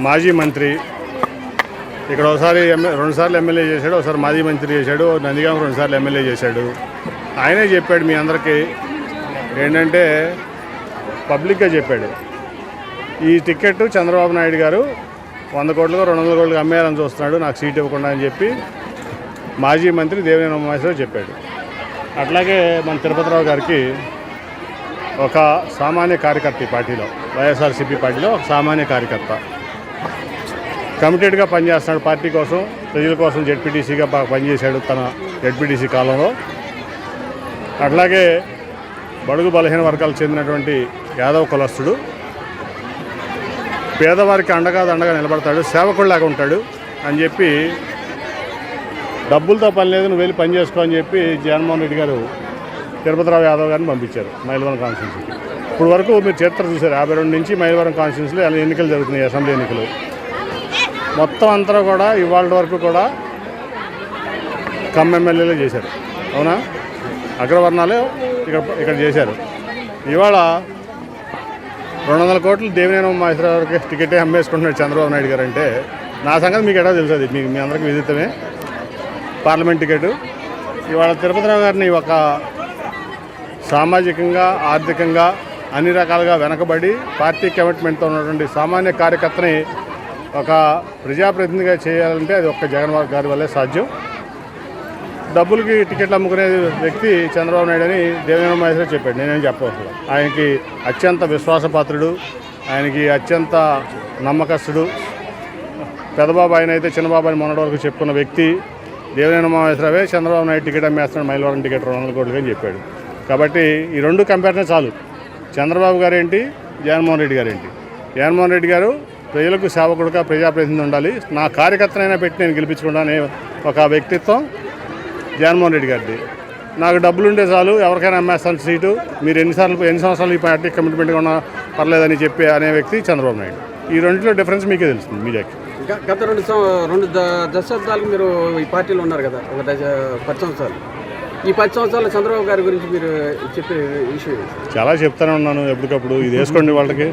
మాజీ మంత్రి, ఇక్కడ ఒకసారి రెండుసార్లు ఎమ్మెల్యే చేశాడు, ఒకసారి మాజీ మంత్రి చేశాడు, నందిగామ రెండుసార్లు ఎమ్మెల్యే చేశాడు. ఆయనే చెప్పాడు మీ అందరికీ ఏంటంటే పబ్లిక్గా చెప్పాడు, ఈ టికెట్ చంద్రబాబు నాయుడు గారు 100 కోట్లుగా 200 కోట్లుగా అమ్మేయాలని చూస్తున్నాడు, నాకు సీట్ ఇవ్వకుండా అని చెప్పి మాజీ మంత్రి దేవినేని ఉమామహేశ్వరరావు చెప్పాడు. అట్లాగే మన తిరుపతిరావు గారికి ఒక సామాన్య కార్యకర్త, ఈ పార్టీలో వైఎస్ఆర్సీపీ పార్టీలో ఒక సామాన్య కార్యకర్త, కమిటెడ్గా పనిచేస్తున్నాడు పార్టీ కోసం, ప్రజల కోసం. జెడ్పీటీసీగా బాగా పనిచేశాడు తన జెడ్పీటీసీ కాలంలో. అట్లాగే బడుగు బలహీన వర్గాలకు చెందినటువంటి యాదవ్ కులస్తుడు, పేదవారికి అండగా నిలబడతాడు, సేవకుడిలాగా ఉంటాడు అని చెప్పి, డబ్బులతో పని లేదు నువ్వు వెళ్ళి పని చేసుకో అని చెప్పి జగన్మోహన్ రెడ్డి గారు తిరుపతిరావు యాదవ్ గారిని పంపించారు మైలవరం కాన్స్టిట్యున్సీకి. ఇప్పుడు వరకు మీరు చరిత్ర చూశారు, 52 నుంచి మైలవరం కాన్స్టిట్యున్సీలో ఎన్నికలు జరుగుతున్నాయి, అసెంబ్లీ ఎన్నికలు. మొత్తం అంతా కూడా ఇవాళ వరకు కూడా కమ్ ఎమ్మెల్యేలే చేశారు, అవునా? అగ్రవర్ణాలే ఇక్కడ చేశారు. ఇవాళ 200 కోట్లు దేవినేని ఉమామహేశ్వరరావుకి టికెటే అమ్మేసుకుంటున్నాడు చంద్రబాబు నాయుడు గారు అంటే నా సంగతి మీకు ఎటా తెలుసు, అది మీ అందరికీ విదితమే. పార్లమెంట్ టికెట్ ఇవాళ తిరుపతిరావు గారిని ఒక సామాజికంగా, ఆర్థికంగా అన్ని రకాలుగా వెనకబడి పార్టీ కమిట్మెంట్తో ఉన్నటువంటి సామాన్య కార్యకర్తని ఒక ప్రజాప్రతినిధిగా చేయాలంటే అది ఒక్క జగన్ గారి వల్లే సాధ్యం. డబ్బులకి టికెట్లు అమ్ముకునే వ్యక్తి చంద్రబాబు నాయుడు అని దేవినేని ఉమామహేశ్వరరావు చెప్పాడు, నేనేం చెప్పవసరం. ఆయనకి అత్యంత విశ్వాసపాత్రుడు, ఆయనకి అత్యంత నమ్మకస్తుడు. పెద్దబాబు ఆయన అయితే చిన్నబాబు అని మొన్నటి వరకు చెప్పుకున్న వ్యక్తి దేవినేని ఉమామహేశ్వరరావే చంద్రబాబు నాయుడు టికెట్ అమ్మేస్తున్నాడు, మైలవరం టికెట్ 200 కోట్లుగా అని చెప్పాడు. కాబట్టి ఈ రెండు కంపేరిజన్ చాలు. చంద్రబాబు గారు ఏంటి, జగన్మోహన్ రెడ్డి గారు ఏంటి. జగన్మోహన్ రెడ్డి గారు ప్రజలకు సేవకుడుగా ప్రజాప్రతినిధి ఉండాలి, నా కార్యకర్తనైనా పెట్టి నేను గెలిపించుకుంటా అనే ఒక వ్యక్తిత్వం జగన్మోహన్ రెడ్డి గారిది. నాకు డబ్బులు ఉంటే చాలు, ఎవరికైనా అమ్మేస్తాను సీటు, మీరు ఎన్ని సంవత్సరాలు ఈ పార్టీ కమిట్మెంట్గా ఉన్నా పర్లేదని చెప్పి అనే వ్యక్తి చంద్రబాబు నాయుడు. ఈ రెండింటిలో డిఫరెన్స్ మీకే తెలుస్తుంది. మీడియాకి గత రెండు దశాబ్దాలకు మీరు ఈ పార్టీలో ఉన్నారు కదా, ఒక 10 సంవత్సరాలు. ఈ 10 సంవత్సరాల చంద్రబాబు గారి గురించి మీరు చెప్పే విషయం చాలా చెప్తానే ఉన్నాను ఎప్పటికప్పుడు, ఇది వేసుకోండి వాళ్ళకి.